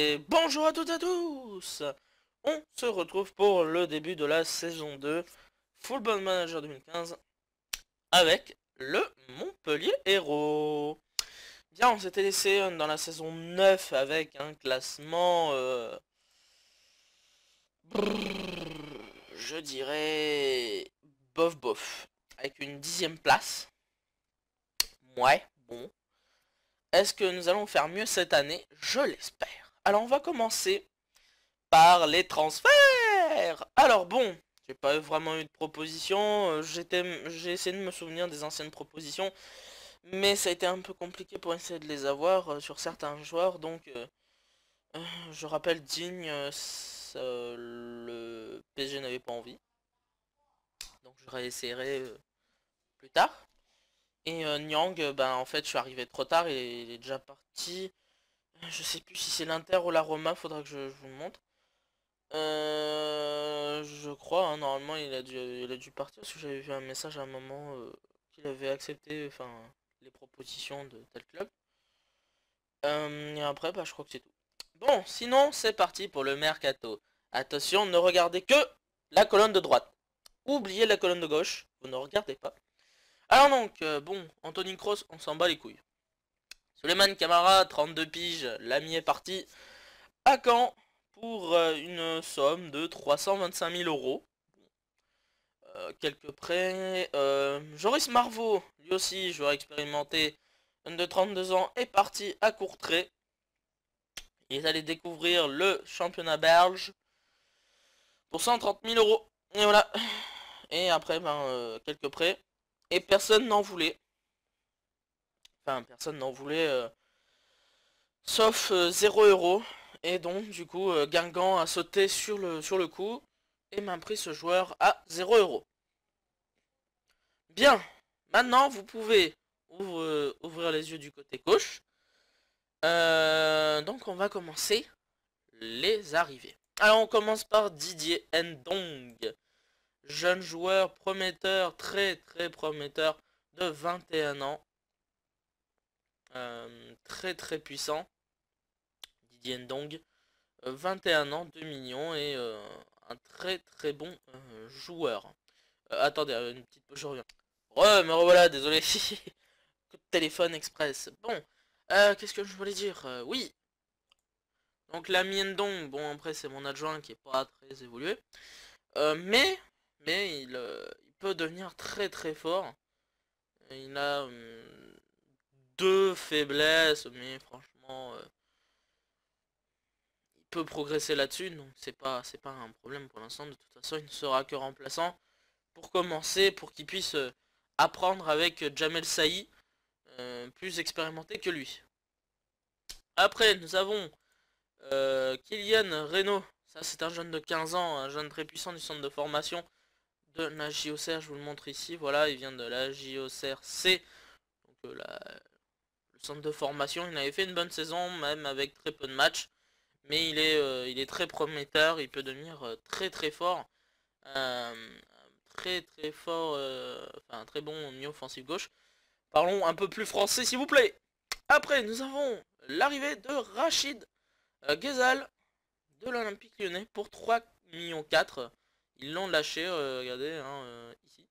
Et bonjour à toutes et à tous. On se retrouve pour le début de la saison 2 Football Manager 2015 avec le Montpellier Hérault. Bien, on s'était laissé dans la saison 9 avec un classement je dirais bof bof, avec une 10e place. Ouais, bon. Est-ce que nous allons faire mieux cette année? Je l'espère. Alors on va commencer par les transferts. Alors bon, j'ai pas vraiment eu de proposition. J'ai essayé de me souvenir des anciennes propositions, mais ça a été un peu compliqué pour essayer de les avoir sur certains joueurs. Donc, je rappelle Digne, le PSG n'avait pas envie, donc je réessayerai plus tard. Et Nyang, ben en fait, je suis arrivé trop tard. Il est déjà parti. Je sais plus si c'est l'Inter ou la Roma. Faudra que je vous le montre. Je crois, hein, normalement il a dû partir parce que j'avais vu un message à un moment qu'il avait accepté enfin les propositions de tel club. Et après bah je crois que c'est tout. Bon, sinon c'est parti pour le mercato. Attention, ne regardez que la colonne de droite. Oubliez la colonne de gauche, vous ne regardez pas. Alors donc, bon, Anthony Kroos, on s'en bat les couilles. Souleymane Camara, 32 piges, l'ami est parti à Caen pour une somme de 325 000 euros. Quelques prêts. Joris Marvaux, lui aussi, joueur expérimenté de 32 ans, est parti à Courtrai. Il est allé découvrir le championnat belge pour 130 000 euros. Et voilà. Et après, ben, quelques prêts. Et personne n'en voulait. Enfin, personne n'en voulait, sauf 0 euros. Et donc, du coup, Guingamp a sauté sur le coup et m'a pris ce joueur à 0 euros. Bien, maintenant vous pouvez ouvrir les yeux du côté gauche. Donc on va commencer les arrivées. Alors on commence par Didier Ndong. Jeune joueur prometteur, très prometteur, de 21 ans. Très puissant. Didier Ndong. 21 ans, 2 millions et un très bon joueur. Attendez, une petite pause, je reviens. Me revoilà, désolé. Coup de téléphone express. Bon, qu'est-ce que je voulais dire? Oui. Donc la Ndong, bon après c'est mon adjoint qui est pas très évolué. Mais il peut devenir très fort. Il a deux faiblesses, mais franchement, il peut progresser là-dessus, donc c'est pas un problème pour l'instant. De toute façon, il ne sera que remplaçant pour commencer, pour qu'il puisse apprendre avec Jamel Saï, plus expérimenté que lui. Après, nous avons Kylian Reno. Ça, c'est un jeune de 15 ans, un jeune très puissant du centre de formation de la JOCR. Je vous le montre ici. Voilà, il vient de la JOCR-C. Donc, le centre de formation. Il avait fait une bonne saison, même avec très peu de matchs. Mais il est très prometteur. Il peut devenir très fort. Très fort. Enfin, très bon au milieu offensif gauche. Parlons un peu plus français, s'il vous plaît. Après, nous avons l'arrivée de Rachid Ghezal de l'Olympique Lyonnais pour 3,4 millions. Ils l'ont lâché, regardez, hein, ici.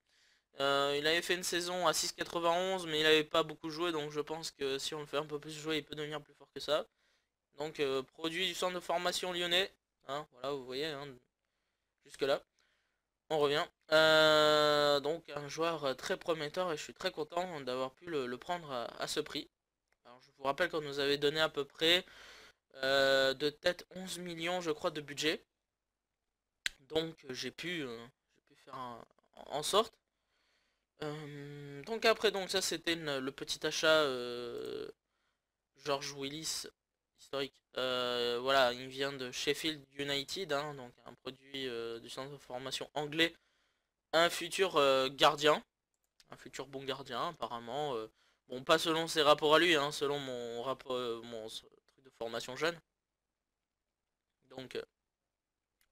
Il avait fait une saison à 6,91, mais il n'avait pas beaucoup joué, donc je pense que si on le fait un peu plus jouer, il peut devenir plus fort que ça. Donc, produit du centre de formation lyonnais. Hein, voilà, vous voyez, hein, jusque là. On revient. Donc, un joueur très prometteur, et je suis très content d'avoir pu le prendre à ce prix. Alors, je vous rappelle qu'on nous avait donné à peu près de tête 11 millions je crois de budget. Donc j'ai pu faire en sorte. Donc après, donc ça c'était le petit achat George Willis historique. Voilà, il vient de Sheffield United, hein, donc un produit du centre de formation anglais. Un futur gardien, un futur bon gardien apparemment. Bon, pas selon ses rapports à lui, hein, selon mon rapport, mon truc de formation jeune. Donc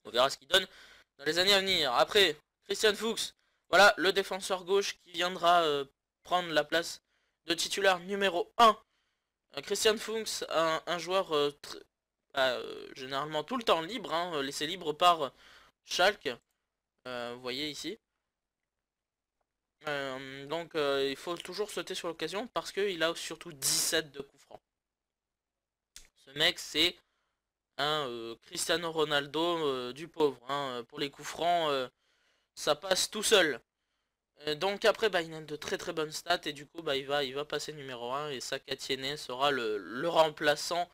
on verra ce qu'il donne dans les années à venir. Après, Christian Fuchs, voilà le défenseur gauche qui viendra prendre la place de titulaire numéro 1. Christian Fuchs, un joueur généralement tout le temps libre, hein, laissé libre par Schalke, vous voyez ici. Donc il faut toujours sauter sur l'occasion parce qu'il a surtout 17 de coups francs. Ce mec c'est un Cristiano Ronaldo du pauvre, hein. Pour les coups francs, ça passe tout seul. Donc après bah, il a de très très bonnes stats et du coup bah, il va passer numéro 1 et Saka Tiene sera le remplaçant.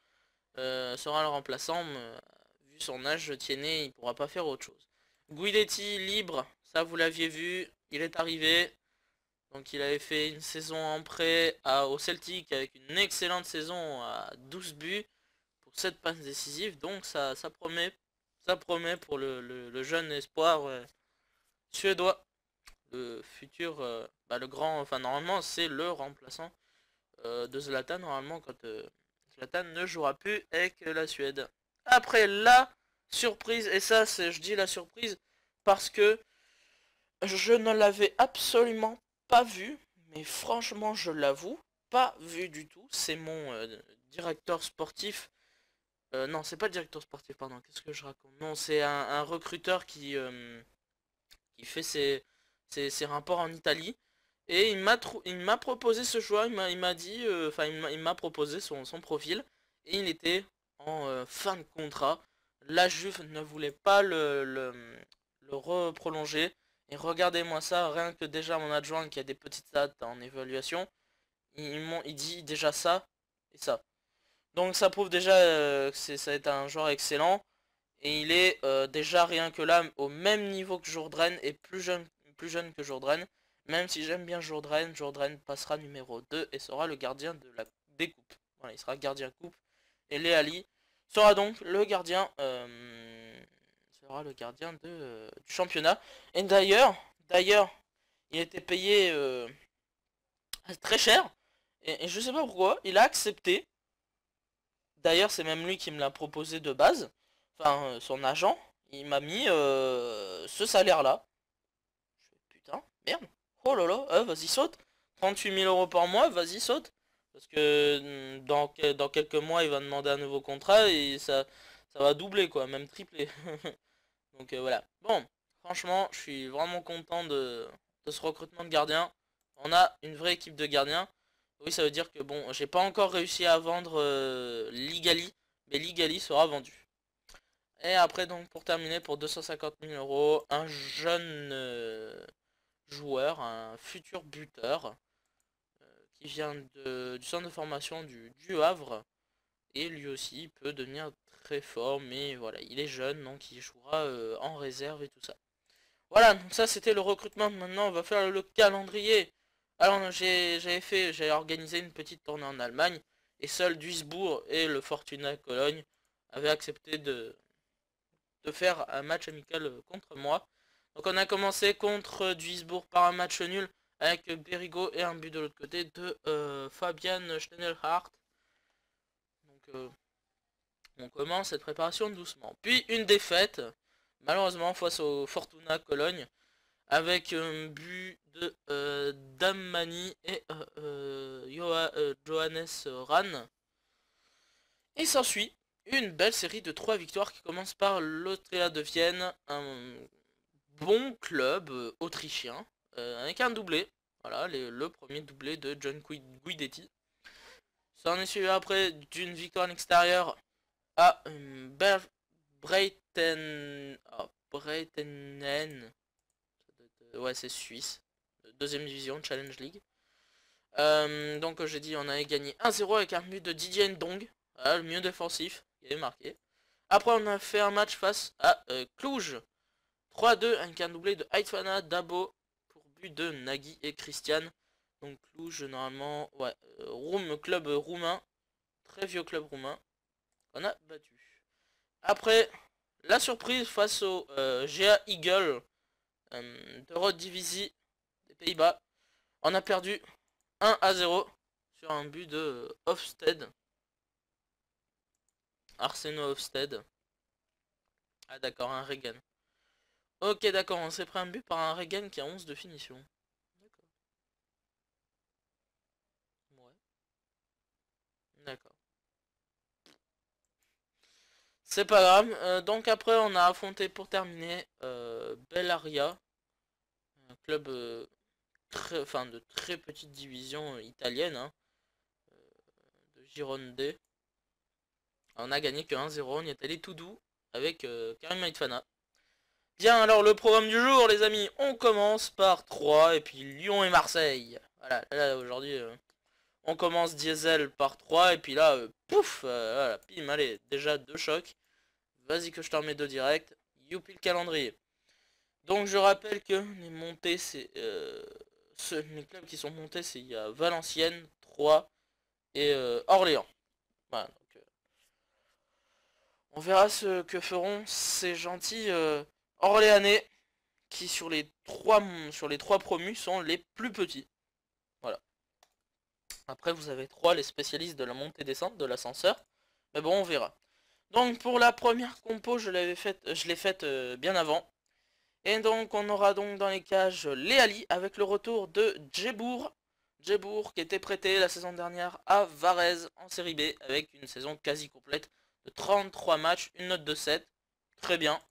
Vu son âge, Tiene il pourra pas faire autre chose. Guidetti libre, ça vous l'aviez vu, il est arrivé. Donc il avait fait une saison en prêt au Celtic avec une excellente saison à 12 buts pour 7 passes décisives. Donc ça promet pour le jeune espoir suédois. Le futur, le grand, enfin normalement c'est le remplaçant de Zlatan normalement quand Zlatan ne jouera plus avec la Suède. Après la surprise, et ça c'est je dis la surprise parce que je ne l'avais absolument pas vu, mais franchement je l'avoue, pas vu du tout. C'est mon directeur sportif. Non, c'est pas le directeur sportif, pardon, qu'est-ce que je raconte? Non, c'est un recruteur qui fait ses rapports en Italie. Et il m'a proposé ce choix, il m'a dit, enfin il m'a proposé son profil. Et il était en fin de contrat. La Juve ne voulait pas le reprolonger. Et regardez-moi ça, rien que déjà mon adjoint qui a des petites stats en évaluation, il dit déjà ça et ça. Donc ça prouve déjà que ça va être un joueur excellent. Et il est déjà rien que là au même niveau que Jourdain et plus jeune que Jourdain. Même si j'aime bien Jourdain, Jourdain passera numéro 2 et sera le gardien des coupes. Voilà, il sera gardien coupe. Et Leali sera donc le gardien du championnat. Et d'ailleurs, il était payé très cher. Et je sais pas pourquoi, il a accepté. D'ailleurs, c'est même lui qui me l'a proposé de base. Enfin, son agent. Il m'a mis ce salaire-là. Je fais putain, merde. Oh là là, vas-y saute. 38 000 € par mois, vas-y saute. Parce que dans quelques mois, il va demander un nouveau contrat et ça va doubler quoi, même tripler. Donc voilà. Bon, franchement, je suis vraiment content de ce recrutement de gardiens. On a une vraie équipe de gardiens. Oui, ça veut dire que bon, j'ai pas encore réussi à vendre Ligali, mais Ligali sera vendu. Et après, donc, pour terminer, pour 250 000 €, un jeune joueur, un futur buteur, qui vient du centre de formation du Havre. Et lui aussi peut devenir très fort, mais voilà, il est jeune, donc il jouera en réserve et tout ça. Voilà, donc ça c'était le recrutement. Maintenant, on va faire le calendrier. Alors, j'ai organisé une petite tournée en Allemagne, et seul Duisbourg et le Fortuna Cologne avaient accepté de faire un match amical contre moi. Donc on a commencé contre Duisbourg par un match nul avec Berigo et un but de l'autre côté de Fabian Schnellhardt. Donc on commence cette préparation doucement. Puis une défaite, malheureusement face au Fortuna Cologne, avec un but de Dammani et Johannes Rahn. Et s'ensuit une belle série de 3 victoires qui commence par l'Austria de Vienne, un bon club autrichien, avec un doublé. Voilà, le premier doublé de John Guidetti. Ça en est suivi après d'une victoire en extérieur à Breiten... Oh, Breitenen. Ouais, c'est Suisse. Deuxième division, Challenge League. Donc j'ai dit on avait gagné 1-0 avec un but de Didier Ndong. Voilà, le mieux défensif. Il avait marqué. Après on a fait un match face à Cluj. 3-2 avec un doublé de Haifana Dabo pour but de Nagui et Christian. Donc Cluj normalement, ouais, club roumain. Très vieux club roumain. On a battu. Après, la surprise face au GA Eagle de Rode-Divisie des Pays-Bas. On a perdu 1-0 sur un but de Hofstede. Arsenio Hofstede. Ah d'accord, un Regan. Ok d'accord, on s'est pris un but par un Regan qui a 11 de finition. D'accord. Ouais. D'accord. C'est pas grave. Donc après, on a affronté pour terminer Bellaria, un club de très petite division italienne, hein, de Gironde D. On a gagné que 1-0, on y est allé tout doux avec Karim Maïtfana. Bien, alors le programme du jour, les amis, on commence par 3 et puis Lyon et Marseille. Voilà, là aujourd'hui, on commence Diesel par 3 et puis là, pouf, voilà, pim, allez, déjà 2 chocs. Vas-y que je t'en mets 2 direct. Youpi le calendrier. Donc je rappelle que les montées, c'est les clubs qui sont montés, c'est il y a Valenciennes, Troyes et Orléans. Voilà, donc, on verra ce que feront ces gentils Orléanais qui sur les trois promus sont les plus petits. Voilà. Après vous avez Troyes, les spécialistes de la montée-descente, de l'ascenseur. Mais bon, on verra. Donc pour la première compo, je l'ai faite bien avant. Et donc on aura donc dans les cages Léali avec le retour de Djebour. Djebour qui était prêté la saison dernière à Varese en série B avec une saison quasi complète de 33 matchs, une note de 7. Très bien.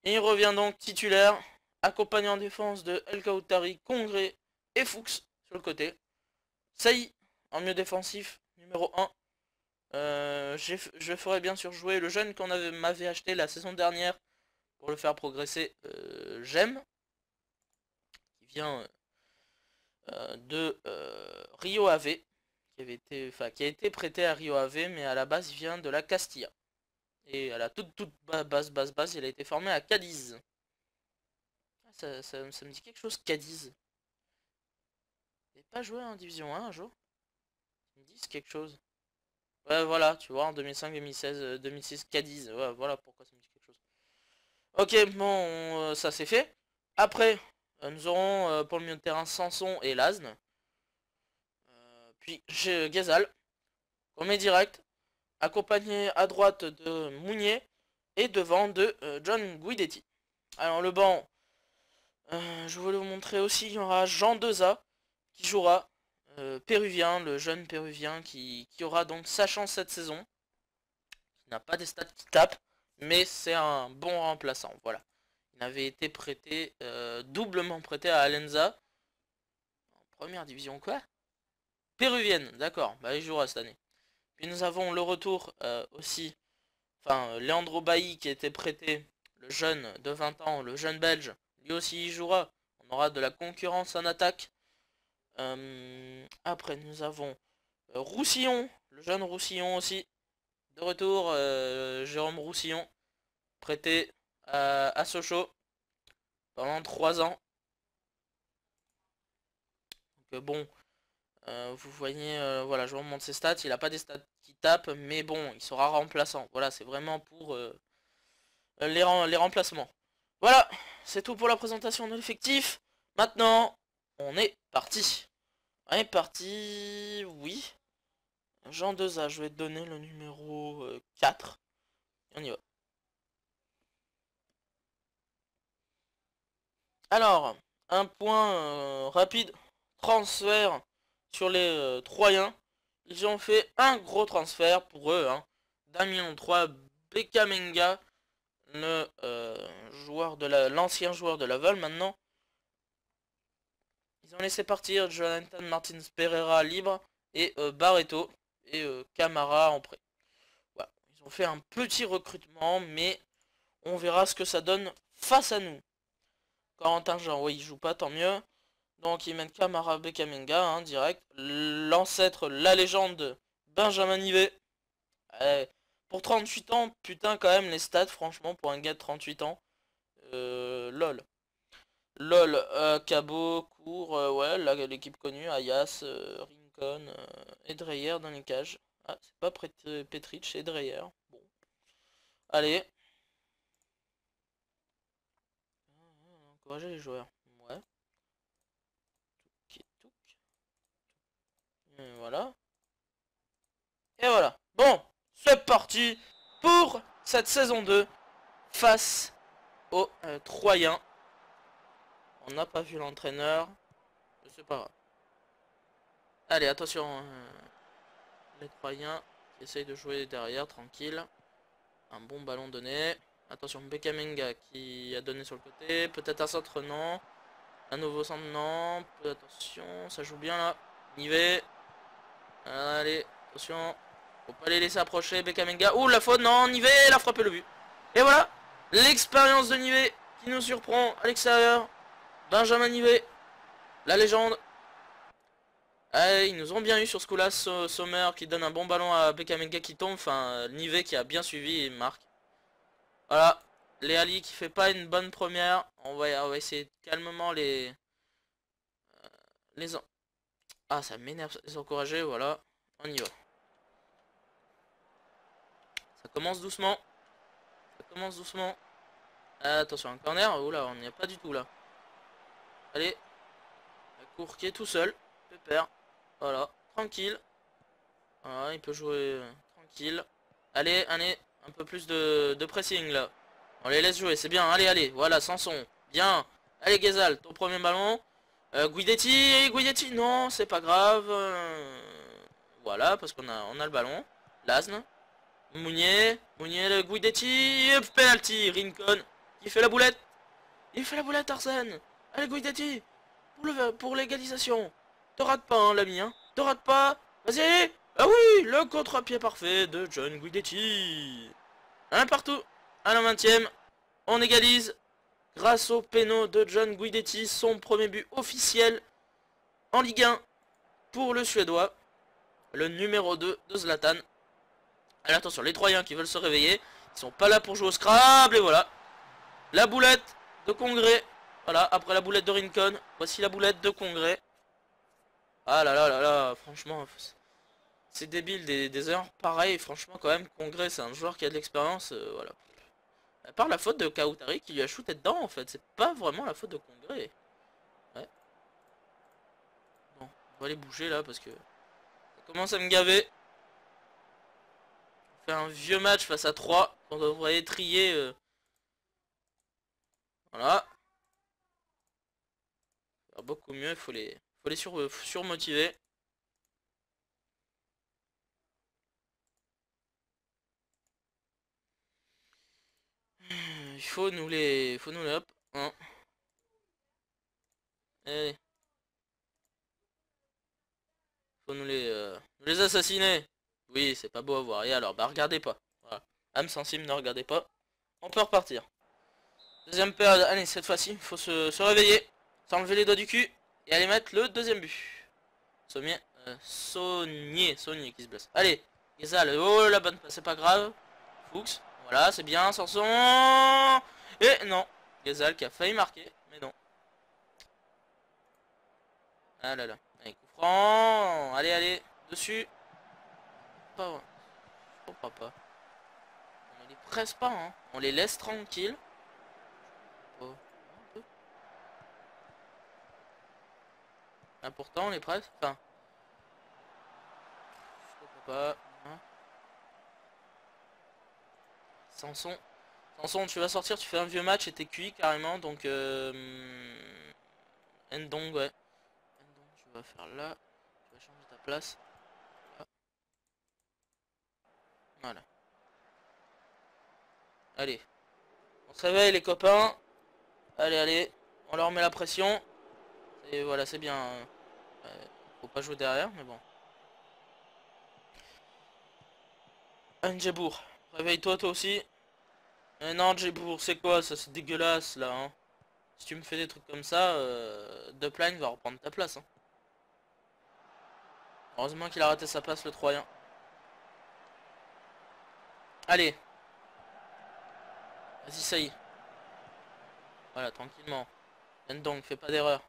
Et il revient donc titulaire, accompagné en défense de El Kaoutari, Congré et Fuchs sur le côté. Saï en milieu défensif, numéro 1. Je ferai bien sûr jouer le jeune qu'on m'avait acheté la saison dernière pour le faire progresser, J'aime, qui vient de Rio Ave, qui a été prêté à Rio Ave, mais à la base il vient de la Castilla. Et à la toute base, il a été formé à Cadiz. Ça me dit quelque chose, Cadiz. Il n'avait pas joué en Division 1 un jour? Ça me dit quelque chose. Ouais, voilà, tu vois, en 2005, 2016, 2006, Cadiz. Ouais, voilà pourquoi ça me dit quelque chose. Ok, bon, ça c'est fait. Après, nous aurons pour le milieu de terrain Sanson et Lasne. Puis j'ai Ghezal, qu'on met direct, accompagné à droite de Mounier et devant de John Guidetti. Alors le banc, je voulais vous montrer aussi, il y aura Jean Deza qui jouera, péruvien, le jeune péruvien qui aura donc sa chance cette saison, qui n'a pas des stats qui tapent, mais c'est un bon remplaçant, voilà. Il avait été prêté, doublement prêté à Alenza, en première division quoi? Péruvienne, d'accord, bah il jouera cette année. Puis nous avons le retour aussi, enfin Leandro Bailly qui était prêté, le jeune de 20 ans, le jeune belge, lui aussi il jouera. On aura de la concurrence en attaque. Après nous avons Roussillon, le jeune Roussillon aussi. De retour, Jérôme Roussillon, prêté à Sochaux pendant 3 ans. Donc bon, vous voyez, voilà, je vous remonte ses stats. Il n'a pas des stats qui tapent, mais bon, il sera remplaçant. Voilà, c'est vraiment pour les remplacements. Voilà, c'est tout pour la présentation de l'effectif. Maintenant, on est parti. On est parti, oui. Jean 2A, je vais te donner le numéro 4. On y va. Alors, un point rapide. Transfert sur les Troyens. Ils ont fait un gros transfert pour eux. Hein. Damien 3, Bekamenga, le l'ancien joueur de Laval maintenant. Ils ont laissé partir Jonathan Martins Pereira libre et Barreto et Camara en prêt. Voilà. Ils ont fait un petit recrutement, mais on verra ce que ça donne face à nous. Corentin Jean, oui, il joue pas, tant mieux. Donc il mène Camara Bekamenga, hein, direct. L'ancêtre, la légende, Benjamin Nivet. Pour 38 ans, putain quand même les stats, franchement, pour un gars de 38 ans. Lol. LOL, Cabot, Cour, ouais, l'équipe connue, Ayas, Rincon et Dreyer dans les cages. Ah, c'est pas Petric, c'est Dreyer. Bon. Allez. Encourager les joueurs. Ouais. Et voilà. Et voilà. Bon, c'est parti pour cette saison 2 face aux Troyens. On n'a pas vu l'entraîneur. C'est pas grave. Allez, attention. Les Troyens qui essayent de jouer derrière, tranquille. Un bon ballon donné. Attention, Bekamenga qui a donné sur le côté. Peut-être un centre, non. Un nouveau centre, non. Attention, ça joue bien là. Nivet. Allez, attention. Faut pas les laisser approcher. Bekamenga. Ouh, la faute, non. Nivet, il a frappé le but. Et voilà. L'expérience de Nivet qui nous surprend à l'extérieur. Benjamin Nivet. La légende. Allez, ils nous ont bien eu sur ce coup-là. Sommer qui donne un bon ballon à Bekamenga qui tombe. Enfin, Nivet qui a bien suivi et marque. Voilà. Léali qui fait pas une bonne première. On va essayer calmement les en- Ah, ça m'énerve, les encourager, voilà. On y va. Ça commence doucement. Ça commence doucement. Attention, un corner. Oula, on n'y a pas du tout là. Allez. La cour qui est tout seul. Pépère. Voilà. Tranquille. Voilà, il peut jouer tranquille. Allez, allez. Un peu plus de pressing là. On les laisse jouer, c'est bien. Allez, allez. Voilà, Sanson. Bien. Allez, Ghezal, ton premier ballon. Guidetti, non, c'est pas grave. Voilà, parce qu'on a le ballon. Lasne. Mounier, le Guidetti. Penalty, Rincon. Qui fait la boulette. Il fait la boulette, Arsène. Allez, Guidetti. Pour l'égalisation. Te rate pas, hein, l'ami, hein. Te rate pas. Vas-y. Ah oui, le contre-pied parfait de John Guidetti. Un partout. À la 20e. On égalise. Grâce au péno de John Guidetti, son premier but officiel en Ligue 1 pour le Suédois, le numéro 2 de Zlatan. Allez, attention, les Troyens qui veulent se réveiller, ils sont pas là pour jouer au Scrabble, et voilà. La boulette de Congrès, voilà, après la boulette de Rincon, voici la boulette de Congrès. Ah là là là là, franchement, c'est débile, des erreurs pareilles, franchement quand même, Congrès c'est un joueur qui a de l'expérience, voilà. À part la faute de Kautari qui lui a shooté dedans en fait, c'est pas vraiment la faute de Congrès. Ouais. Bon, on va les bouger là parce que ça commence à me gaver. On fait un vieux match face à 3 on devrait trier. Voilà. Faire beaucoup mieux, il faut les surmotiver. Il faut nous les hop. Hein. Allez. Faut nous les assassiner. Oui, c'est pas beau à voir. Et alors, bah regardez pas. Voilà. Âme sensible, ne regardez pas. On peut repartir. Deuxième période. Allez, cette fois-ci, il faut se réveiller. S'enlever les doigts du cul. Et aller mettre le deuxième but. Saunier qui se blesse. Allez, Ghezal. Oh la bonne passe, c'est pas grave. Fuchs. Voilà, c'est bien. Sanson. Et non. Ghezal qui a failli marquer. Mais non. Ah là là. Allez, coup franc. Allez, allez. Dessus. Pas. Je comprends pas. On les presse pas, hein. On les laisse tranquilles. Oh. Un peu. Important, on les presse. Enfin. Je comprends pas. Hein. Sanson. Sanson, tu vas sortir, tu fais un vieux match et t'es cuit carrément. Donc. Ndong, ouais. Ndong, tu vas faire là. Tu vas changer ta place. Là. Voilà. Allez. On se réveille les copains. Allez, allez. On leur met la pression. Et voilà, c'est bien. Faut pas jouer derrière, mais bon. Njebour. Réveille-toi toi aussi. Non, Njebour, c'est quoi ça? C'est dégueulasse là. Hein. Si tu me fais des trucs comme ça, Dupline va reprendre ta place. Hein. Heureusement qu'il a raté sa passe le Troyen. Allez. Vas-y, ça y est. Voilà, tranquillement. Donc, fais pas d'erreur.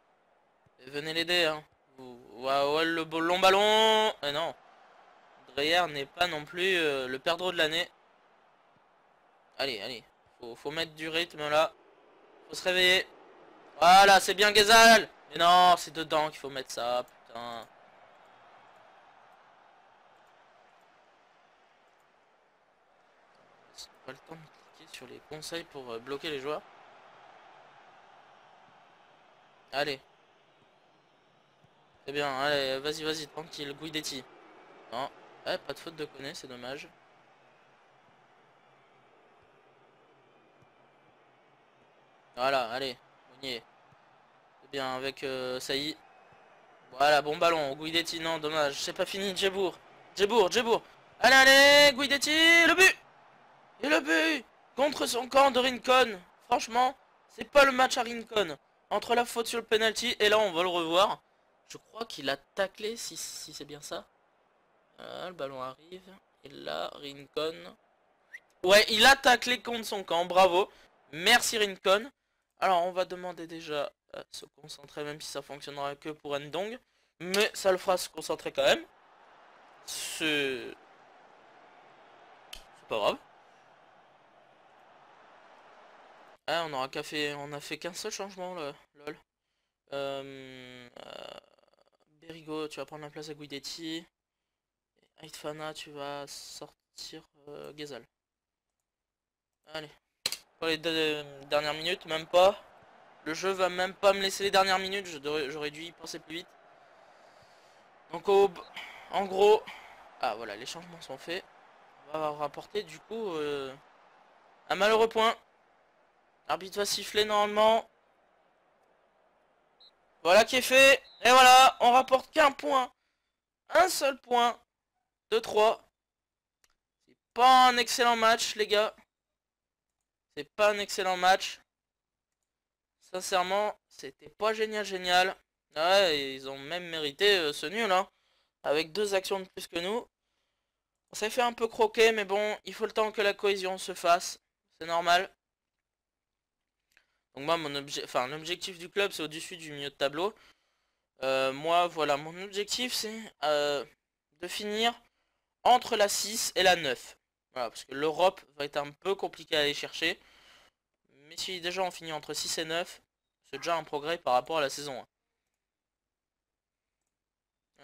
Venez l'aider, hein. Waouh, le long ballon. Non. Dreyer n'est pas non plus le perdreau de l'année. Allez, allez. Faut mettre du rythme là. Faut se réveiller. Voilà, c'est bien Ghezal. Mais non, c'est dedans qu'il faut mettre ça. Putain. Pas le temps de cliquer sur les conseils pour bloquer les joueurs. Allez. C'est bien, allez, vas-y, vas-y, tranquille, Guidetti. Non, pas de faute de connaître, c'est dommage. Voilà, allez, on y est. C'est bien avec Saï. Voilà, bon ballon. Guidetti, non, dommage. C'est pas fini. Djebour. Djebour, Djebour. Allez, allez, Guidetti, le but. Et le but contre son camp de Rincon. Franchement, c'est pas le match à Rincon. Entre la faute sur le penalty et là, on va le revoir. Je crois qu'il a taclé, si c'est bien ça. Le ballon arrive. Et là, Rincon. Ouais, il a taclé contre son camp. Bravo. Merci Rincon. Alors, on va demander déjà à se concentrer, même si ça fonctionnera que pour Ndong. Mais ça le fera se concentrer quand même. C'est pas grave. Ah, on a fait qu'un seul changement, là. Lol. Berigo, tu vas prendre la place à Guidetti. Aitfana, tu vas sortir Ghezal. Allez. Pour les dernières minutes, même pas. Le jeu va même pas me laisser les dernières minutes. J'aurais dû y penser plus vite. Donc, en gros... Ah, voilà, les changements sont faits. On va rapporter, du coup, un malheureux point. L'arbitre va siffler normalement. Voilà qui est fait. Et voilà, on rapporte qu'un point. Un seul point de 3. C'est pas un excellent match, les gars. C'est pas un excellent match. Sincèrement, c'était pas génial. Ouais, ils ont même mérité ce nul, hein. Avec 2 actions de plus que nous. On s'est fait un peu croquer, mais bon, il faut le temps que la cohésion se fasse. C'est normal. Donc moi, l'objectif du club, c'est au-dessus du milieu de tableau. Moi, voilà, mon objectif, c'est de finir entre la 6 et la 9. Voilà, parce que l'Europe va être un peu compliqué à aller chercher. Mais si déjà on finit entre 6 et 9, c'est déjà un progrès par rapport à la saison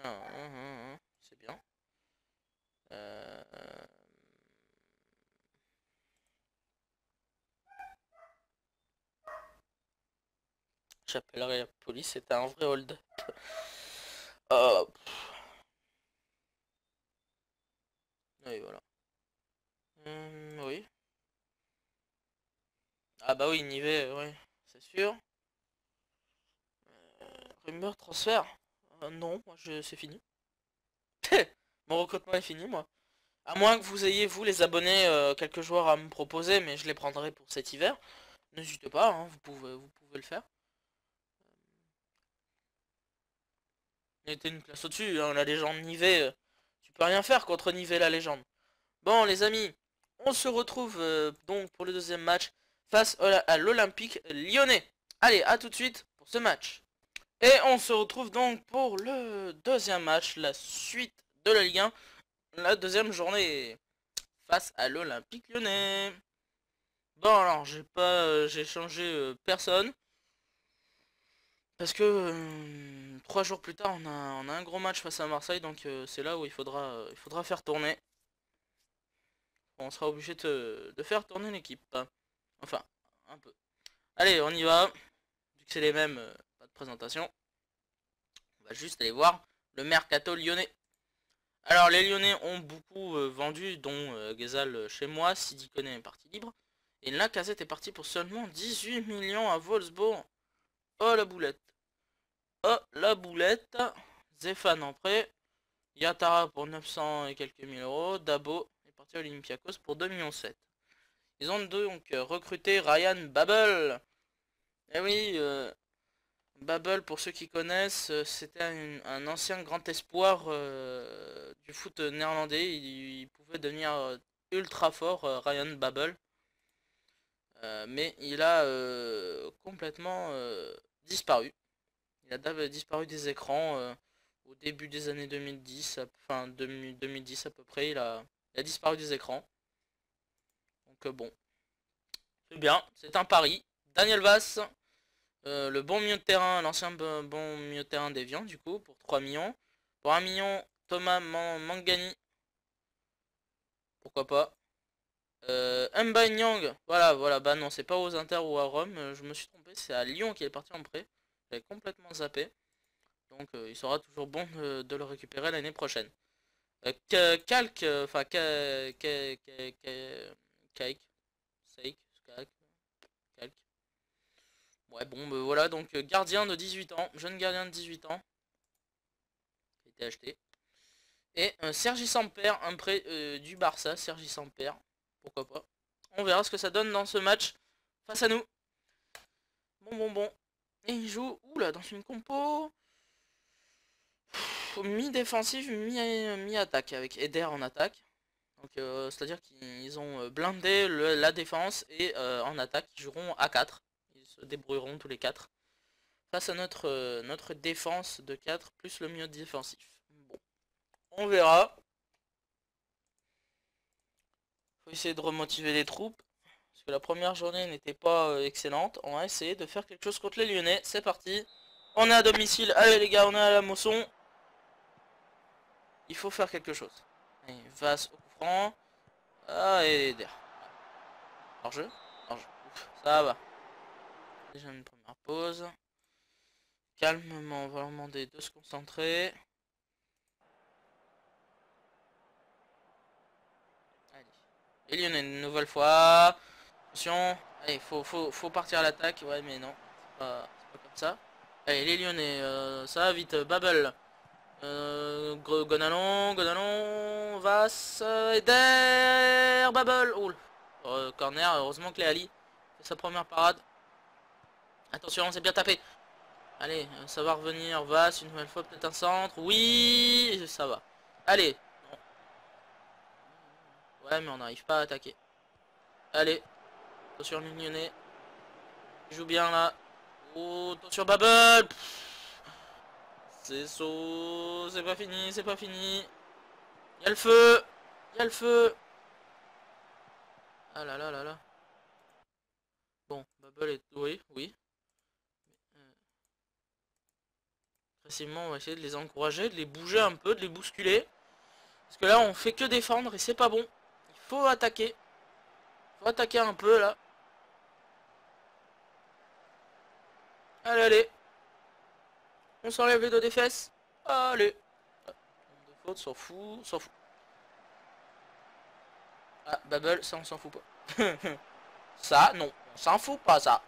1. C'est bien. J'appellerai la police, c'était un vrai hold-up. Oh, oui, voilà. Oui. Ah bah oui, Nivet, ouais, c'est sûr. Rumeur transfert. Non, moi c'est fini. Mon recrutement est fini, moi. À moins que vous ayez, vous, les abonnés, quelques joueurs à me proposer, mais je les prendrai pour cet hiver. N'hésitez pas, hein, vous pouvez le faire. Mettez une place au-dessus, hein, la légende Nivet. Tu peux rien faire contre Nivet, la légende. Bon, les amis, on se retrouve donc pour le deuxième match face à l'Olympique lyonnais. Allez, à tout de suite pour ce match. Et on se retrouve donc pour le deuxième match, la suite de la Ligue 1, la deuxième journée face à l'Olympique lyonnais. Bon alors, j'ai changé personne parce que 3 jours plus tard, on a un gros match face à Marseille, donc c'est là où il faudra faire tourner. On sera obligé de faire tourner l'équipe. Enfin, un peu. Allez, on y va. Vu que c'est les mêmes, pas de présentation. On va juste aller voir le mercato lyonnais. Alors, les Lyonnais ont beaucoup vendu, dont Ghezal chez moi, Sidi Koné est parti libre. Et Lacazette est parti pour seulement 18 millions à Wolfsburg. Oh la boulette. Oh la boulette. Zéphane en prêt. Yatara pour 900 et quelques mille euros. Dabo est parti à Olympiakos pour 2,7 millions. Ils ont donc recruté Ryan Babel. Eh oui, Babel, pour ceux qui connaissent, c'était un ancien grand espoir du foot néerlandais. Il pouvait devenir ultra fort, Ryan Babel. Mais il a complètement disparu. Il a disparu des écrans au début des années 2010, enfin 2010 à peu près. Il a disparu des écrans. Donc bon, c'est bien, c'est un pari. Daniel Vass. Le bon milieu de terrain, l'ancien bon milieu de terrain d'Evian, du coup, pour 3 millions. Pour 1 million, Thomas Mangani. Pourquoi pas. Mba Nyang. Voilà, bah non, c'est pas aux Inter ou à Rome. Je me suis trompé, c'est à Lyon qu'il est parti en prêt. J'avais complètement zappé. Donc il sera toujours bon de le récupérer l'année prochaine. Calque, enfin, Cake, Calque. Ouais, bon, bah, voilà, donc gardien de 18 ans, jeune gardien de 18 ans, qui a été acheté. Et Sergi Samper, un prêt du Barça, Sergi Samper, pourquoi pas. On verra ce que ça donne dans ce match face à nous. Bon. Et il joue, oula, dans une compo mi-défensif, mi-attaque, avec Eder en attaque. Donc c'est-à-dire qu'ils ont blindé la défense et en attaque, ils joueront à 4. Ils se débrouilleront tous les 4. Face à notre défense de 4 plus le milieu défensif. Bon, on verra. Faut essayer de remotiver les troupes. Parce que la première journée n'était pas excellente. On va essayer de faire quelque chose contre les Lyonnais. C'est parti. On est à domicile. Allez les gars, on est à la Mosson. Il faut faire quelque chose. Allez, Vasse au coup franc. Ah, et der. Hors-jeu. Hors-jeu. Ça va. Déjà une première pause. Calmement, on va leur demander de se concentrer. Allez. Les Lyonnais, une nouvelle fois. Attention. Allez, faut partir à l'attaque. Ouais, mais non. C'est pas comme ça. Allez, les Lyonnais, ça va vite. Babel. Gonalon, Vasse, Eder, Babel. Oh, corner, heureusement que Léali fait sa première parade. Attention, c'est bien tapé. Allez, ça va revenir. Vasse, une nouvelle fois, peut-être un centre. Oui, ça va. Allez. Non. Ouais, mais on n'arrive pas à attaquer. Allez. Attention, le Lyonnais. Il joue bien là. Oh, attention, Babel. C'est saut. C'est pas fini, c'est pas fini. Il y a le feu. Il y a le feu. Ah là là là là. Bon, Bubble est... Oui. Facilement, on va essayer de les encourager, de les bouger un peu, de les bousculer. Parce que là, on fait que défendre et c'est pas bon. Il faut attaquer. Il faut attaquer un peu, là. Allez. On s'enlève les dos des fesses. Allez. De faute, s'en fout. Ah, Bubble, ça, on s'en fout pas. Ça, non. On s'en fout pas, ça.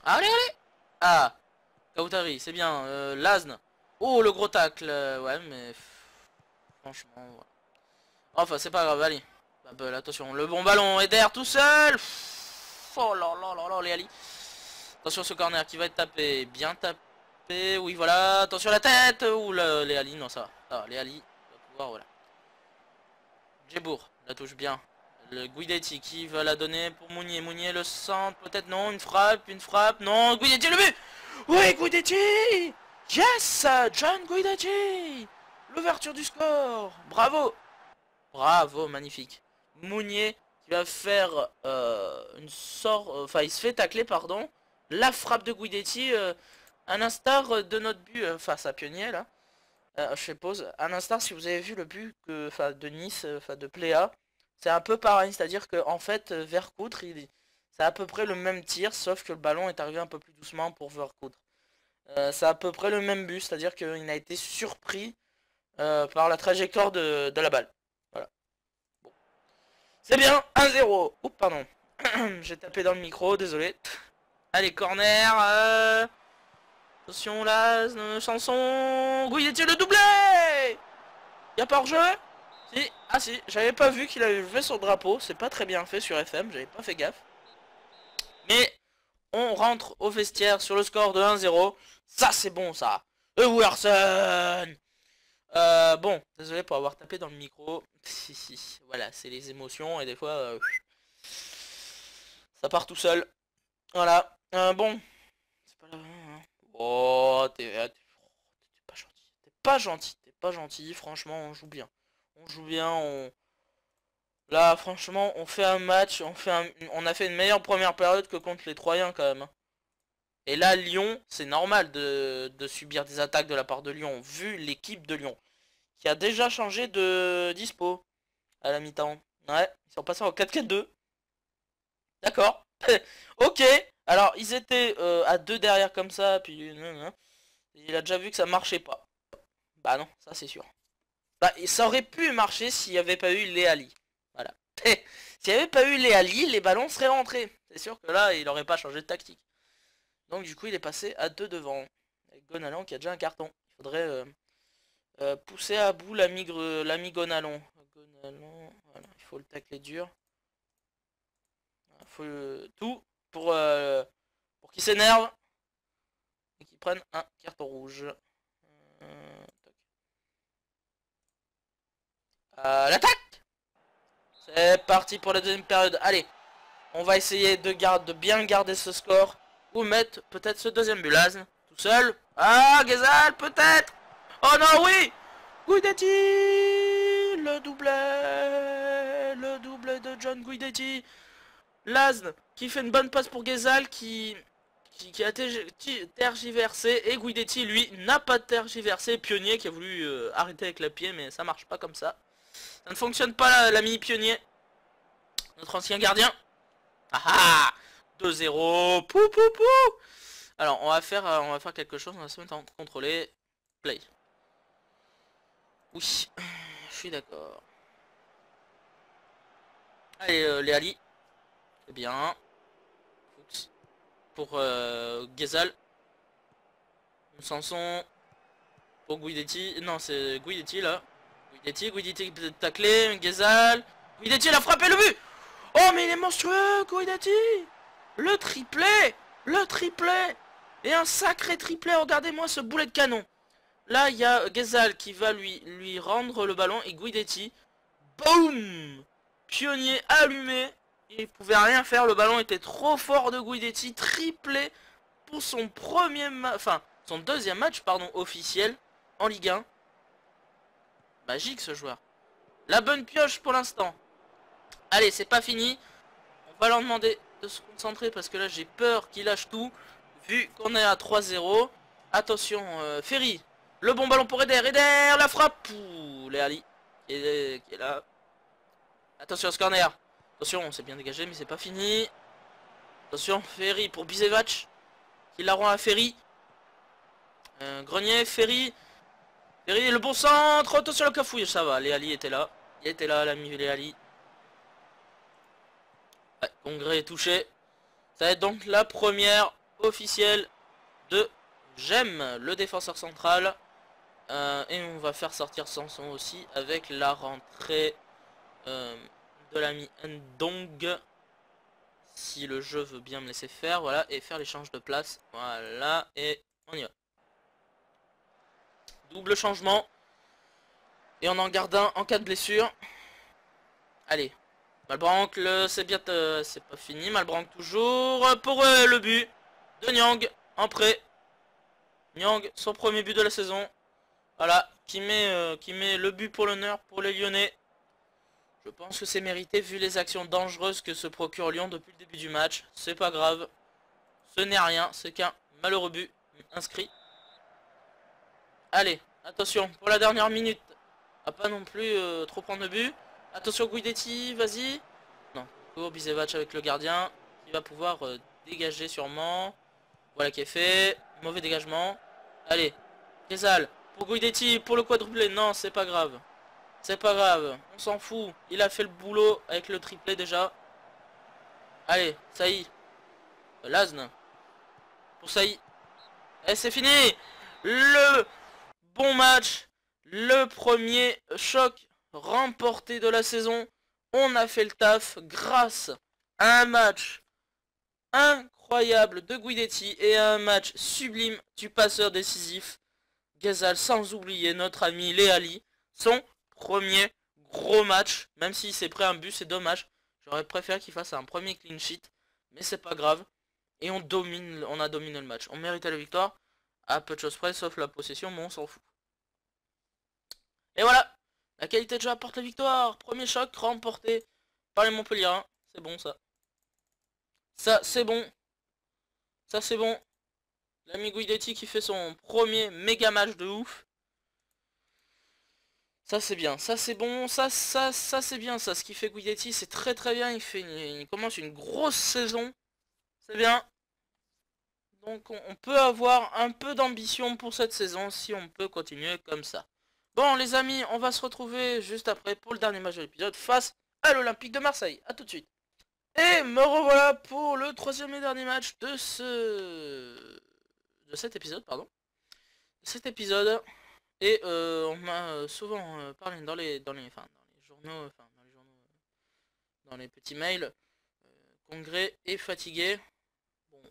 Allez. Ah. Kautari, c'est bien. Lazne. Oh, le gros tacle. Ouais, mais... Franchement, voilà. Enfin, c'est pas grave, allez. Bubble, attention. Le bon ballon. Eder tout seul. Oh là là là là, les Ali. Attention, ce corner qui va être tapé. Bien tapé. Oui, voilà. Attention la tête. Ouh, les Ali. Non, ça va. Ah, les Ali. On va pouvoir, voilà. Djebour, la touche bien. Le Guidetti qui va la donner pour Mounier. Mounier, le centre. Peut-être non. Une frappe. Non. Guidetti, le but. Oui, Guidetti. Yes, John Guidetti. L'ouverture du score. Bravo, magnifique. Mounier qui va faire une sorte... Enfin, il se fait tacler, pardon. La frappe de Guidetti, à l'instar de notre but face à Pionnier, là. Je fais pause. À l'instar, si vous avez vu le but de Nice, de Pléa, c'est un peu pareil. C'est-à-dire que en fait, Vercouttre, c'est à peu près le même tir, sauf que le ballon est arrivé un peu plus doucement pour Vercouttre. C'est à peu près le même but, c'est-à-dire qu'il a été surpris par la trajectoire de la balle. Voilà. Bon. C'est bien, 1-0. Oups, pardon. J'ai tapé dans le micro, désolé. Allez, corner. Attention là, chanson. Guidetti le doublé. Y'a pas hors-jeu? Si. Ah si, j'avais pas vu qu'il avait levé son drapeau. C'est pas très bien fait sur FM, j'avais pas fait gaffe. Mais on rentre au vestiaire sur le score de 1-0. Ça c'est bon ça. Ewerson. Bon, désolé pour avoir tapé dans le micro. Voilà, c'est les émotions et des fois ça part tout seul. Voilà. Bon. C'est pas la... Oh, t'es pas gentil. T'es pas gentil. Franchement, on joue bien. Là, franchement, on fait un match. On a fait une meilleure première période que contre les Troyens quand même. Et là, Lyon, c'est normal de subir des attaques de la part de Lyon, vu l'équipe de Lyon, qui a déjà changé de dispo à la mi-temps. Ouais, ils sont passés en 4-4-2. D'accord. Ok. Alors, ils étaient à 2 derrière comme ça, puis... Il a déjà vu que ça marchait pas. Bah non, ça c'est sûr. Bah, ça aurait pu marcher s'il n'y avait pas eu les Ali. Voilà. S'il n'y avait pas eu les Ali, les ballons seraient rentrés. C'est sûr que là, il aurait pas changé de tactique. Donc du coup, il est passé à 2 devant. Avec Gonalon qui a déjà un carton. Il faudrait pousser à bout l'ami Gonalon. Gonalon, voilà, il faut le tacler dur. Il faut tout pour qu'il s'énerve et qu'il prenne un carton rouge. L'attaque! C'est parti pour la deuxième période. Allez, on va essayer de bien garder ce score. Ou mettre peut-être ce deuxième but. Lazn, tout seul. Ah, Ghezal, peut-être. Oh non, oui. Guidetti. Le doublé de John Guidetti. Lazn qui fait une bonne passe pour Ghezal qui a tergiversé. Et Guidetti, lui, n'a pas tergiversé. Pionnier qui a voulu arrêter avec le pied, mais ça marche pas comme ça. Ça ne fonctionne pas la mini Pionnier. Notre ancien gardien. Ah ah, 2-0. Pou pou pou. Alors on va faire quelque chose. On va se mettre en contrôler. Play. Oui, je suis d'accord. Allez, Léali. C'est bien. Pour Ghezal. Sanson. Pour Guidetti. Non, c'est Guidetti là. Guidetti taclé. Ghezal. Guidetti, il a frappé le but. Oh, mais il est monstrueux, Guidetti. Le triplé. Le triplé. Et un sacré triplé. Regardez-moi ce boulet de canon. Là, il y a Ghezal qui va lui rendre le ballon. Et Guidetti. Boum. Pionnier allumé. Il pouvait rien faire. Le ballon était trop fort de Guidetti. Triplé pour son son deuxième match, pardon, officiel en Ligue 1. Magique ce joueur. La bonne pioche pour l'instant. Allez, c'est pas fini. On va leur demander de se concentrer parce que là j'ai peur qu'il lâche tout. Vu qu'on est à 3-0. Attention, Ferry. Le bon ballon pour Eder. Eder, la frappe. Léali qui est là. Attention à ce corner. Attention, on s'est bien dégagé mais c'est pas fini. Attention, Ferry pour Bisevac. Qui la rend à Ferry. Grenier, Ferry. Ferry, le bon centre. Attention le cafouille, ça va. Léali était là. Il était là, l'ami Léali. Ouais, Congrès est touché. Ça va être donc la première officielle de Gem, le défenseur central. Et on va faire sortir Sanson aussi avec la rentrée de l'ami Ndong. Si le jeu veut bien me laisser faire, voilà, et faire l'échange de place. Voilà, et on y va. Double changement. Et on en garde un en cas de blessure. Allez. Malbranck, c'est bien, c'est pas fini. Malbranck toujours pour le but de Nyang en prêt. Nyang, son premier but de la saison. Voilà, qui met le but pour l'honneur pour les Lyonnais. Je pense que c'est mérité vu les actions dangereuses que se procure Lyon depuis le début du match. C'est pas grave. Ce n'est rien, c'est qu'un malheureux but inscrit. Allez, attention, pour la dernière minute. À pas non plus trop prendre de but. Attention Guidetti, vas-y. Non, pour Bisevac avec le gardien. Qui va pouvoir dégager sûrement. Voilà qui est fait. Mauvais dégagement. Allez, Ghezal. Pour Guidetti, pour le quadruplé. Non, c'est pas grave. C'est pas grave. On s'en fout. Il a fait le boulot avec le triplé déjà. Allez, Saï. Lazn. Pour Saï. Et c'est fini. Le bon match. Le premier choc remporté de la saison. On a fait le taf grâce à un match incroyable de Guidetti et à un match sublime du passeur décisif Ghezal, sans oublier notre ami Léali. Son premier gros match, même s'il s'est pris un but, c'est dommage. J'aurais préféré qu'il fasse un premier clean sheet, mais c'est pas grave. Et on a dominé le match. On méritait la victoire à peu de choses près, sauf la possession, mais on s'en fout. Et voilà, la qualité de jeu apporte la victoire. Premier choc remporté par les Montpelliérains. C'est bon ça. Ça c'est bon. Ça c'est bon. L'ami Guidetti qui fait son premier méga match de ouf. Ça c'est bien, ça c'est bon, ça c'est bien ça. Ce qui fait Guidetti c'est très très bien. Il commence une grosse saison. C'est bien. Donc on peut avoir un peu d'ambition pour cette saison si on peut continuer comme ça. Bon les amis, on va se retrouver juste après pour le dernier match de l'épisode face à l'Olympique de Marseille. A tout de suite. Et me revoilà pour le troisième et dernier match de cet épisode, pardon. Cet épisode. Et on m'a souvent parlé dans les petits mails. Congrès est fatigué. Bon,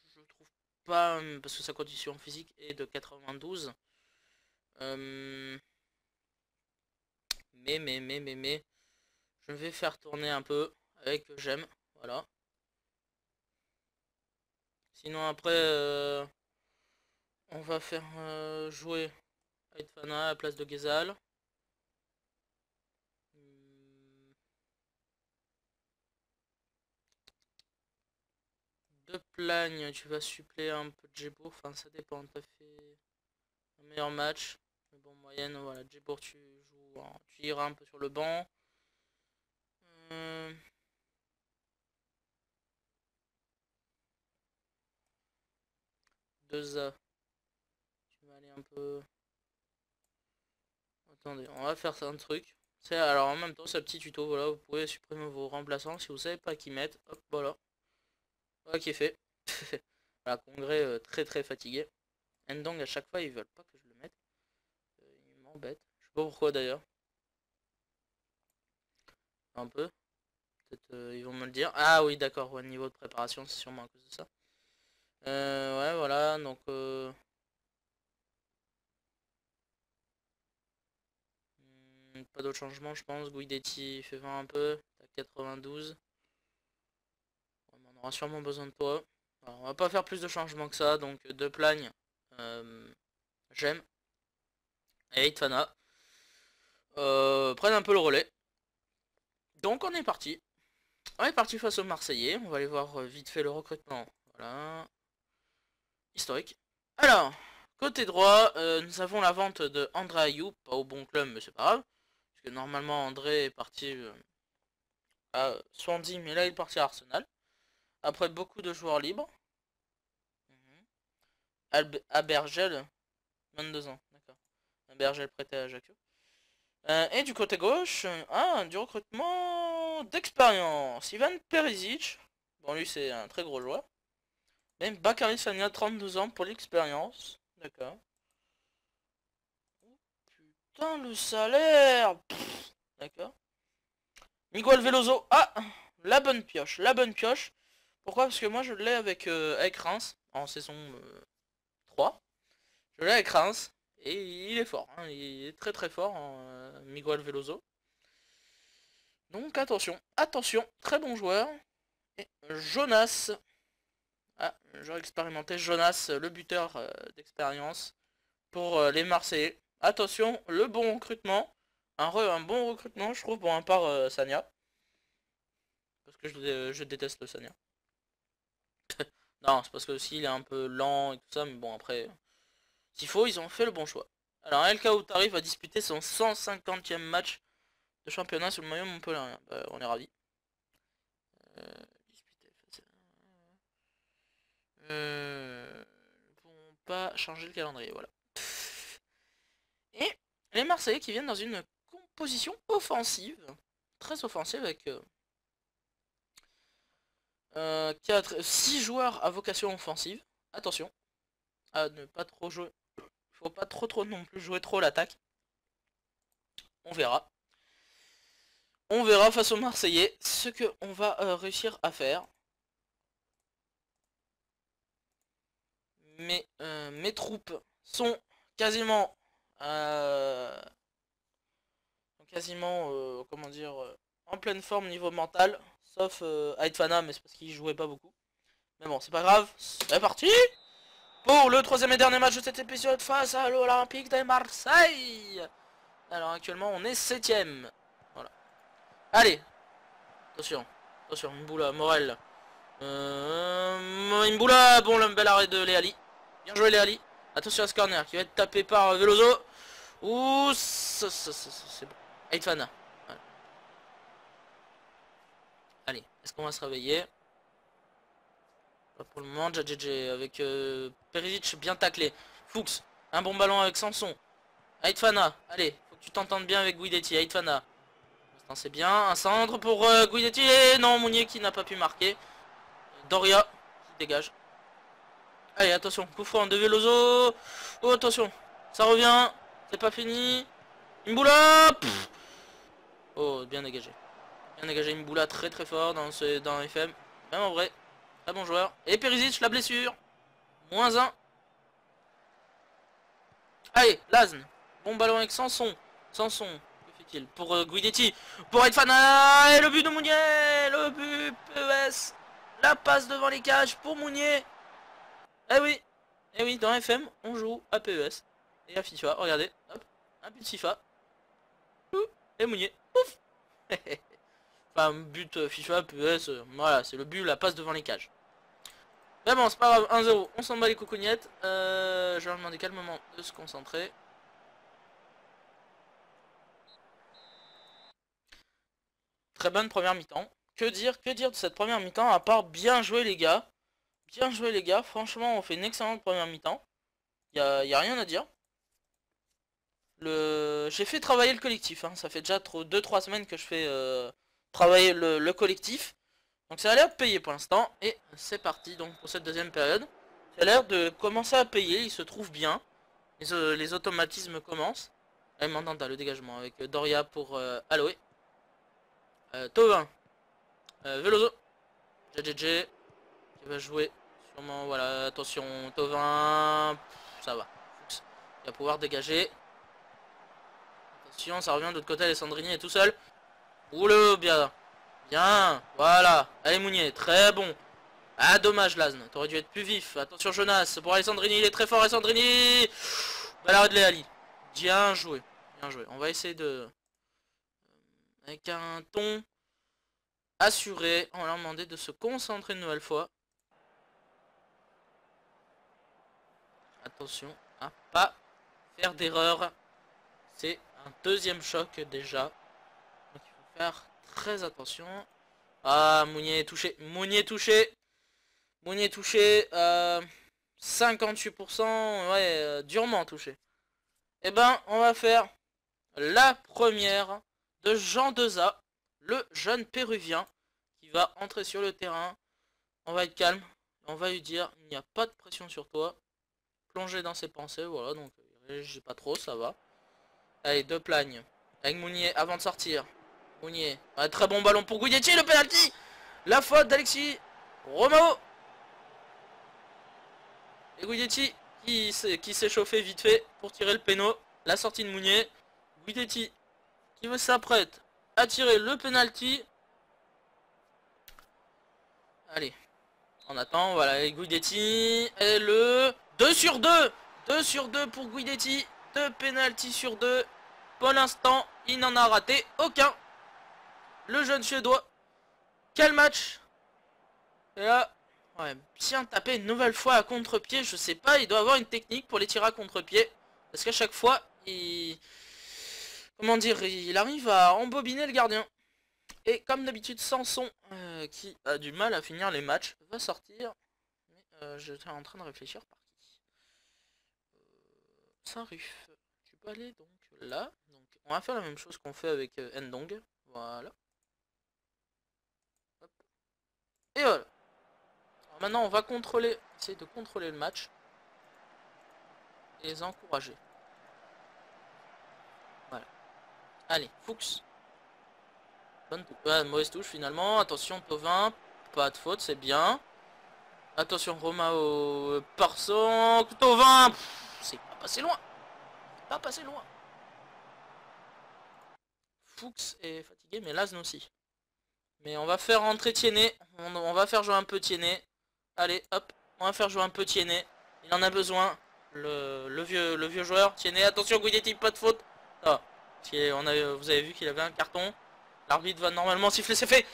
je trouve pas, parce que sa condition physique est de 92. Mais, je vais faire tourner un peu avec j'aime, voilà. Sinon après, on va faire jouer Aitfana à la place de Ghezal. De Plagne, tu vas suppléer un peu de Djebour, enfin ça dépend, t'as fait un meilleur match. Mais bon, moyenne, voilà, Djebour tu iras un peu sur le banc. Deux A. Tu vas aller un peu... Attendez, on va faire ça un truc. Alors en même temps, c'est un petit tuto, voilà, vous pouvez supprimer vos remplaçants si vous savez pas qui mettre. Hop, voilà. Voilà qui est fait. Voilà, Congrès très très fatigué. Endong à chaque fois ils veulent pas que je le mette. Ils m'embêtent. Je sais pas pourquoi d'ailleurs. Un peu. Peut-être ils vont me le dire. Ah oui d'accord, au niveau de préparation c'est sûrement à cause de ça. Ouais voilà, donc pas d'autres changements je pense. Guidetti fait 20 un peu. T'as 92. On aura sûrement besoin de toi. Alors, on va pas faire plus de changements que ça. Donc De Plagne, j'aime. Et Itfana prennent un peu le relais. Donc on est parti. On est parti face aux Marseillais. On va aller voir vite fait le recrutement. Voilà. Historique. Alors, côté droit, nous avons la vente de André Ayou. Pas au bon club, mais c'est pas grave. Parce que normalement, André est parti à Swansea, mais là, il est parti à Arsenal. Après beaucoup de joueurs libres. Abergel, 22 ans, d'accord. Abergel prêté à Ajaccio. Et du côté gauche, du recrutement d'expérience. Ivan Perisic. Bon, lui, c'est un très gros joueur. Même Bakary Sagna, 32 ans pour l'expérience. D'accord. Putain, le salaire. D'accord. Miguel Veloso. Ah, la bonne pioche. La bonne pioche. Pourquoi? Parce que moi, je l'ai avec Reims en saison 3. Je l'ai avec Reims. Et il est fort. Hein. Il est très très fort, Miguel Veloso. Donc attention. Attention. Très bon joueur. Et Jonas. Ah, joueur expérimenté. Jonas, le buteur d'expérience pour les Marseillais. Attention, le bon recrutement. Un bon recrutement, je trouve, pour un part Sagna. Parce que je déteste le Sagna. Non, c'est parce que aussi il est un peu lent et tout ça, mais bon, après, s'il faut, ils ont fait le bon choix. Alors, El Khaoutari va disputer son 150e match de championnat sous le maillot Montpellier. Bah, on est ravis. Ils vont pas changer le calendrier, voilà. Et les Marseillais qui viennent dans une composition offensive, très offensive avec 6 joueurs à vocation offensive. Attention à ne pas trop jouer. Faut pas trop non plus jouer trop l'attaque. On verra. On verra face aux Marseillais ce qu'on va réussir à faire. Mes troupes sont quasiment comment dire, en pleine forme niveau mental, sauf Aitfana, mais c'est parce qu'il jouait pas beaucoup. Mais bon, c'est pas grave, c'est parti pour le troisième et dernier match de cet épisode face à l'Olympique de Marseille. Alors actuellement on est 7ème. Voilà. Allez, attention, attention, Mboula, Morel. Mboula, bon, le bel arrêt de Léali. Bien joué Léali. Attention à ce corner qui va être tapé par Veloso. Ouh, c'est bon. Aitfana. Voilà. Allez, est-ce qu'on va se réveiller? Pas pour le moment, JJJ avec Perisic bien taclé. Fuchs, un bon ballon avec Sanson. Aitfana, allez, faut que tu t'entendes bien avec Guidetti. Aitfana. C'est bien. Un centre pour Guidetti. Et non, Mounier qui n'a pas pu marquer. Doria qui dégage. Allez, attention. Coup franc de Veloso. Oh, attention. Ça revient. C'est pas fini. Mboula. Oh, bien dégagé. Bien dégagé Mboula très très fort dans FM. Même en vrai. Très bon joueur. Et Perisic, la blessure. -1. Allez, Lazn. Bon ballon avec Sanson. Sanson. Que fait-il pour Guidetti. Pour Edfana. Et le but de Mounier. Le but PES. La passe devant les cages pour Mounier. Eh oui. Eh oui, dans FM, on joue à PES. Et à FIFA. Regardez. Hop. Un but de FIFA. Et Mounier. Ouf. Enfin, but FIFA, PES. Voilà, c'est le but, la passe devant les cages. Mais bon, c'est pas grave, 1-0, on s'en bat les coucougnettes. Je vais leur demander calmement de se concentrer. Très bonne première mi-temps. Que dire de cette première mi-temps à part bien jouer les gars. Bien joué les gars, franchement on fait une excellente première mi-temps. Y a rien à dire. J'ai fait travailler le collectif, hein. Ça fait déjà 2-3 semaines que je fais travailler le collectif. Donc ça a l'air de payer pour l'instant. Et c'est parti donc pour cette deuxième période. Ça a l'air de commencer à payer, il se trouve bien. Les automatismes commencent. Et maintenant t'as le dégagement avec Doria pour Aloe. Tovin. Veloso. JJJ. Qui va jouer sûrement. Voilà, attention. Tovin. Ça va. Il va pouvoir dégager. Attention, ça revient de l'autre côté. Alessandrini est tout seul. Oula, bien. Bien. Voilà. Allez, Mounier. Très bon. Ah, dommage, Lazn. T'aurais dû être plus vif. Attention, Jonas. Pour Alessandrini. Il est très fort, Alessandrini. Bel arrêt de Léali. Bien joué. Bien joué. On va essayer de... Avec un ton assuré. On va leur demander de se concentrer une nouvelle fois. Attention à pas faire d'erreur. C'est un deuxième choc déjà. Donc il faut faire très attention. Ah, Mounier est touché. Mounier touché. Mounier touché. 58%. Ouais, durement touché. Et ben, on va faire la première de Jean Deza, le jeune péruvien qui va entrer sur le terrain. On va être calme. On va lui dire, il n'y a pas de pression sur toi. Plonger dans ses pensées, voilà, donc j'ai pas trop, ça va. Allez, deux plagnes. Avec Mounier avant de sortir. Mounier. Ah, très bon ballon pour Guidetti, le penalty. La faute d'Alexis Romao. Et Guidetti qui s'est chauffé vite fait pour tirer le péno. La sortie de Mounier. Guidetti qui s'apprête à tirer le penalty. Allez. On attend, voilà, et Guidetti. Et le 2 sur 2. 2 sur 2 pour Guidetti. 2 penalty sur 2. Pour l'instant, il n'en a raté aucun. Le jeune Suédois. Quel match. Et là, ouais, bien tapé une nouvelle fois à contre-pied. Je sais pas, il doit avoir une technique pour les tirer à contre-pied. Parce qu'à chaque fois, comment dire, il arrive à embobiner le gardien. Et comme d'habitude, Sanson, qui a du mal à finir les matchs, va sortir. Mais j'étais en train de réfléchir par qui. Saint-Ruf. Tu peux aller donc là. Donc, on va faire la même chose qu'on fait avec Ndong. Voilà. Hop. Et voilà. Alors maintenant, on va essayer de contrôler le match. Et les encourager. Voilà. Allez, Fuchs. Mauvaise touche finalement. Attention, Tovin. Pas de faute, c'est bien. Attention, Romao par son Tovin. C'est pas passé loin. Pas passé loin. Fuchs est fatigué, mais Lazn aussi. Mais on va faire rentrer Tiennet. On va faire jouer un peu Tiennet. Allez, hop. On va faire jouer un peu Tiennet. Il en a besoin. Le vieux joueur. Tiennet, attention, Guidetti, pas de faute. Ah, vous avez vu qu'il avait un carton. L'arbitre va normalement siffler, c'est fait.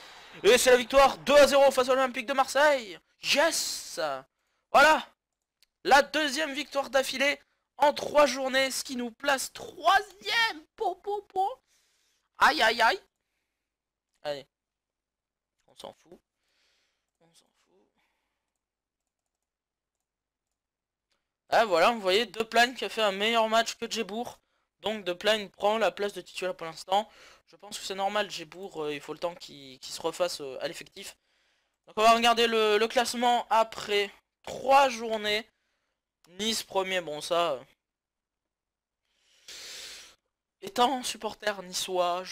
Et c'est la victoire 2-0 face à l'Olympique de Marseille. Yes. Voilà. La deuxième victoire d'affilée en 3 journées. Ce qui nous place 3ème. Aïe aïe aïe. Allez. On s'en fout. On s'en fout. Ah voilà, vous voyez, Deplagne qui a fait un meilleur match que Djebour. Donc Deplagne prend la place de titulaire pour l'instant. Je pense que c'est normal, Gébourg, il faut le temps qu'il se refasse à l'effectif. Donc on va regarder le classement après 3 journées. Nice premier, bon ça... étant supporter niçois,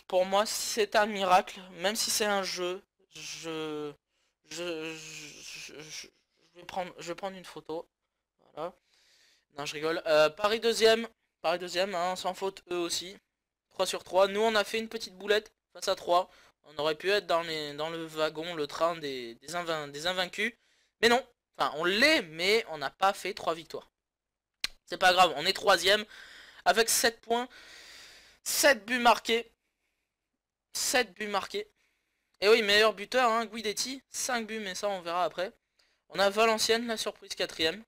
pour moi c'est un miracle. Même si c'est un jeu, je... je vais prendre une photo. Voilà. Non, je rigole. Paris deuxième, hein, sans faute eux aussi. 3 sur 3. Nous, on a fait une petite boulette face à 3. On aurait pu être dans le wagon, le train des invaincus. Mais non. Enfin, on l'est, mais on n'a pas fait 3 victoires. C'est pas grave, on est troisième avec 7 points. 7 buts marqués. 7 buts marqués. Et oui, meilleur buteur, hein, Guidetti. 5 buts, mais ça, on verra après. On a Valenciennes, la surprise, quatrième.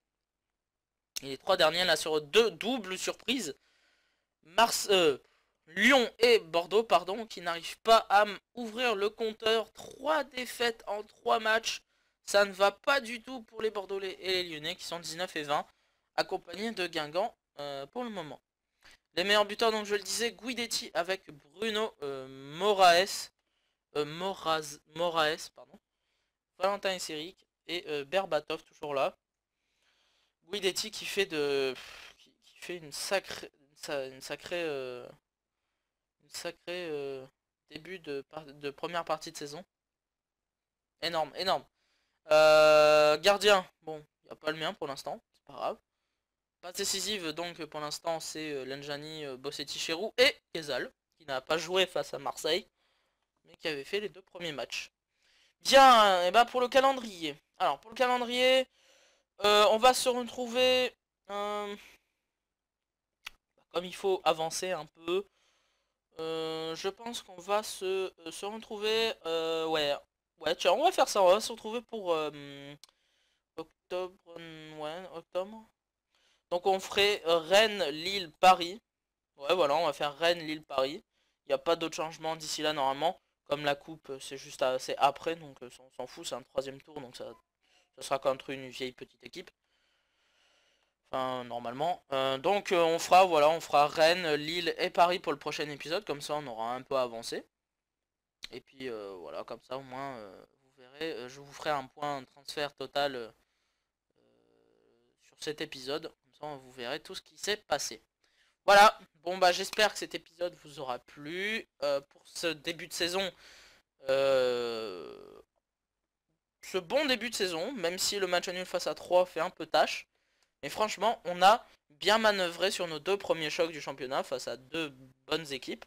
Et les 3 derniers, là, sur 2 doubles surprises. Lyon et Bordeaux, pardon, qui n'arrivent pas à ouvrir le compteur. 3 défaites en 3 matchs. Ça ne va pas du tout pour les Bordelais et les Lyonnais qui sont 19 et 20, accompagnés de Guingamp pour le moment. Les meilleurs buteurs, donc je le disais, Guidetti avec Bruno Moraes, pardon, Valentin Esseric et Berbatov toujours là. Guidetti qui fait une sacrée début de première partie de saison. Énorme, énorme. Gardien, bon, il n'y a pas le mien pour l'instant, c'est pas grave. Passe décisive, donc pour l'instant c'est Lenjani, Bossetti, Cherou et Kezal, qui n'a pas joué face à Marseille, mais qui avait fait les 2 premiers matchs. Bien, et ben pour le calendrier. Alors pour le calendrier, on va se retrouver comme il faut avancer un peu. Je pense qu'on va se retrouver. Ouais, tiens, on va faire ça. On va se retrouver pour octobre. Ouais, octobre. Donc on ferait Rennes, Lille, Paris. Ouais, voilà, on va faire Rennes, Lille, Paris. Il n'y a pas d'autres changements d'ici là normalement. Comme la coupe, c'est juste c'est après, donc on s'en fout, c'est un 3ème tour, donc ça sera contre une vieille petite équipe. Enfin, normalement. Donc on fera Rennes, Lille et Paris pour le prochain épisode. Comme ça, on aura un peu avancé. Et puis voilà, comme ça au moins, vous verrez. Je vous ferai un point transfert total sur cet épisode. Comme ça, vous verrez tout ce qui s'est passé. Voilà. Bon bah j'espère que cet épisode vous aura plu. Pour ce début de saison, ce bon début de saison, même si le match nul face à 3 fait un peu tâche. Mais franchement, on a bien manœuvré sur nos 2 premiers chocs du championnat face à 2 bonnes équipes.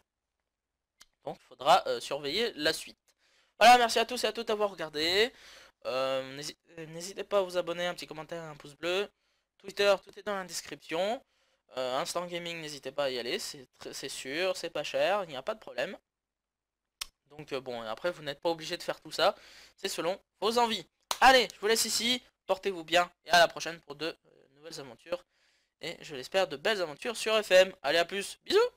Donc il faudra surveiller la suite. Voilà, merci à tous et à toutes d'avoir regardé. N'hésitez pas à vous abonner, un petit commentaire, un pouce bleu. Twitter, tout est dans la description. Instant Gaming, n'hésitez pas à y aller, c'est sûr, c'est pas cher, il n'y a pas de problème. Donc bon, après vous n'êtes pas obligé de faire tout ça, c'est selon vos envies. Allez, je vous laisse ici, portez-vous bien et à la prochaine pour de nouvelles aventures. Et je l'espère de belles aventures sur FM. Allez, à plus, bisous!